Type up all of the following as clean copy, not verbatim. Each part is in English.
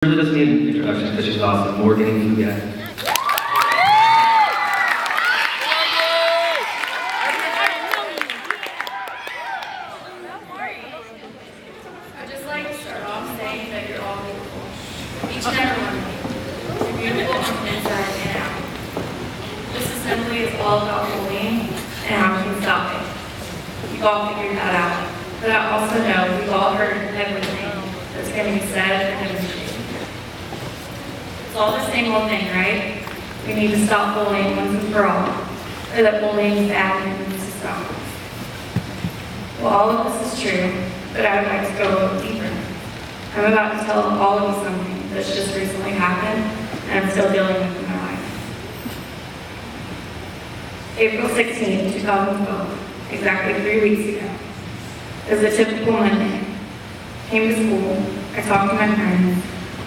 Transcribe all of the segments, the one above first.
Really doesn't need an introduction because she's awesome. Morganne Fugett. I'd just like to start off saying that you're all beautiful. Each and every one of you. You're beautiful from inside and out. This assembly is all about bullying and how we can stop it. We've all figured that out. But I also know we've all heard everything that's going to be said and demonstrated. It's all the same old thing, right? We need to stop bullying once and for all. Or that bullying is bad and it needs to stop. Well, all of this is true, but I would like to go a little deeper. I'm about to tell all of you something that's just recently happened, and I'm still dealing with in my life. April 16, 2012, exactly 3 weeks ago. It was a typical Monday. Came to school, I talked to my friends,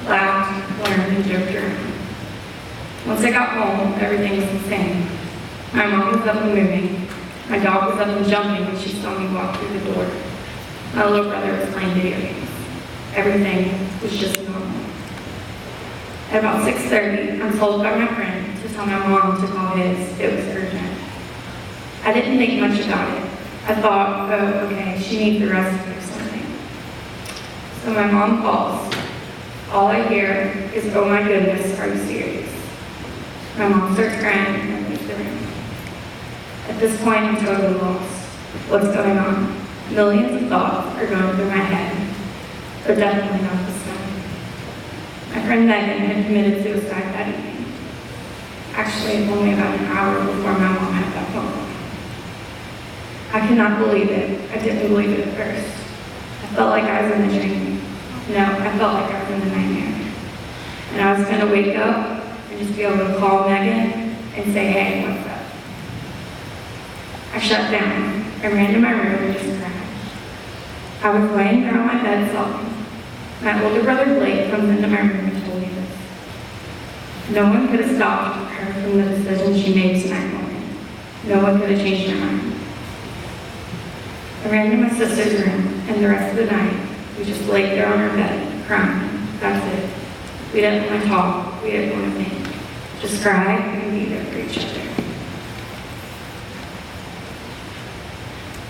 laughed, learned, and joked around. Once I got home, everything was the same. My mom was up and moving. My dog was up and jumping when she saw me walk through the door. My little brother was playing video games. Everything was just normal. At about 6:30, I'm told by my friend to tell my mom to call his. It was urgent. I didn't think much about it. I thought, oh, okay, she needs the rest or something. So my mom calls. All I hear is, oh my goodness, are you serious? My mom starts crying and leaves the room. At this point, I'm totally lost. What's going on? Millions of thoughts are going through my head, but definitely not this time. My friend Megan had committed suicide that evening. Actually, only about an hour before my mom had that phone call. I could not believe it. I didn't believe it at first. I felt like I was in a dream. No, I felt like I was in a nightmare. And I was going to wake up and just be able to call Megan and say, hey, what's up? I shut down. I ran to my room and just cried. I was laying there on my bed sobbing. My older brother Blake comes into my room and told me this. No one could have stopped her from the decision she made tonight morning. No one could have changed her mind. I ran to my sister's room, and the rest of the night, we just laid there on our bed, crying. That's it. We didn't want to talk. We didn't want to think. Just cry and be there for each other.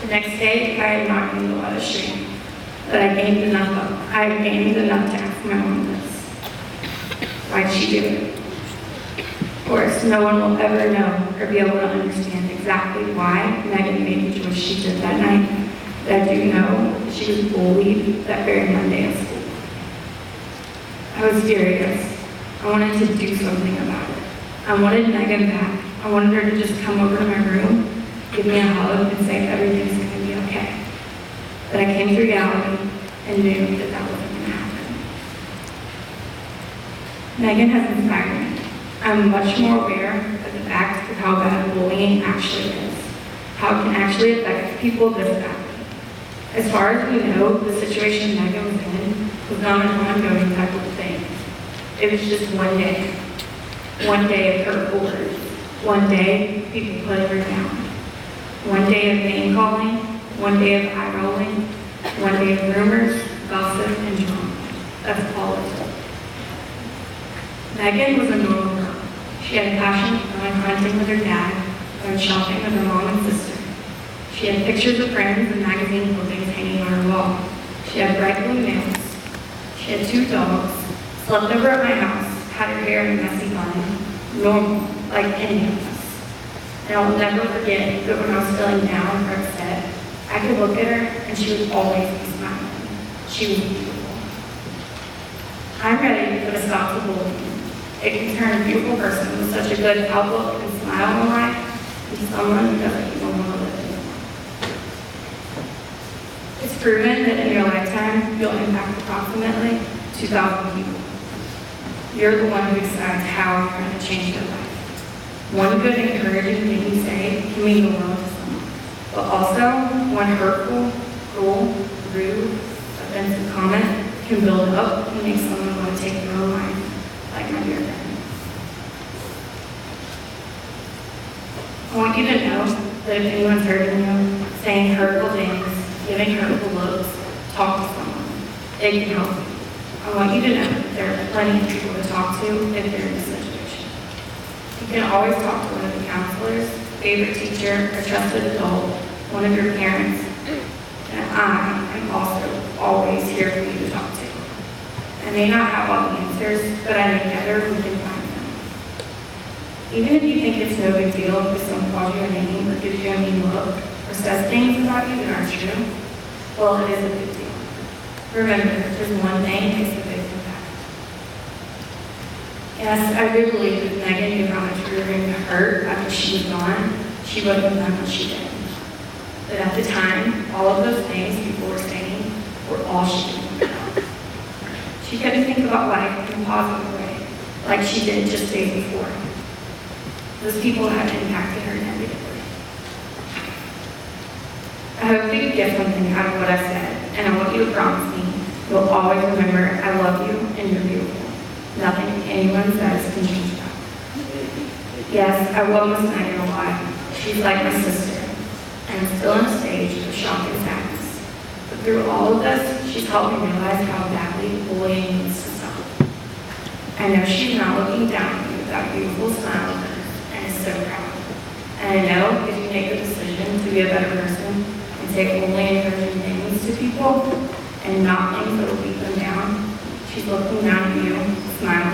The next day, I had not gained a lot of shame, but I gained enough to ask my mom this. Why'd she do it? Of course, no one will ever know or be able to understand exactly why Megan made the choice she did that night, but I do know that she was bullied that very Monday at school. I was furious. I wanted to do something about it. I wanted Megan back. I wanted her to just come over to my room, give me a hug, and say everything's going to be okay. But I came to reality and knew that that wasn't going to happen. Megan has inspired me. I'm much more aware of the fact of how bad bullying actually is, how it can actually affect people this badly. As far as we know, the situation Megan was in was not an ongoing type of thing. It was just one day. One day of hurtful words. One day, people putting her down. One day of name calling. One day of eye rolling. One day of rumors, gossip, and drama. That's all it took. Megan was a normal girl. She had a passion for going hunting with her dad, going shopping with her mom and sister. She had pictures of friends and magazine clippings hanging on her wall. She had bright blue nails. She had 2 dogs, slept over at my house, had her hair in a messy bun, normal, like any of us. And I'll never forget that when I was feeling down or upset, I could look at her and she would always be smiling. She was beautiful. I'm ready to put a stop to bullying. It can turn a beautiful person with such a good outlook and smile in life into someone who doesn't even want to live anymore. It's proven that in your lifetime, you'll impact approximately 2,000 people. You're the one who decides how you're going to change their life. One good encouraging thing you say can mean the world to someone, but also one hurtful, cruel, rude, offensive comment can build up and make someone want to take their own life, like my dear friend. I want you to know that if anyone's hurting you, saying hurtful things, giving hurtful looks, talk to someone. It can help you. I want you to know that there are plenty of people to talk to if they're in a situation. You can always talk to one of the counselors, favorite teacher, or trusted adult, one of your parents, and I am also always here for you to talk to. I may not have all the answers, but I know together we can find them. Even if you think it's no big deal if someone calls you a name or gives you a mean look or says things about you that aren't true, well, it is a big deal. Remember, there's one thing that makes a big impact. Yes, I do believe that Megan knew how much we were going to hurt after she was gone. She wouldn't have done what she did. But at the time, all of those things people were saying were all she could think about. She couldn't think about life in a positive way, like she did just days before. Those people have impacted her negatively. I hope that you get something out of what I said, and I want you to promise me you'll always remember I love you and you're beautiful. Nothing anyone says can change that. Yes, I will miss Megan a lot. She's like my sister, and I'm still in a stage of shock and sadness. But through all of this, she's helped me realize how badly bullying needs to stop. I know she's not looking down at me with that beautiful smile of hers, and is so proud. And I know if you make the decision to be a better person and say only encouraging things to people and not things that will beat them down, she's looking down at you, smiling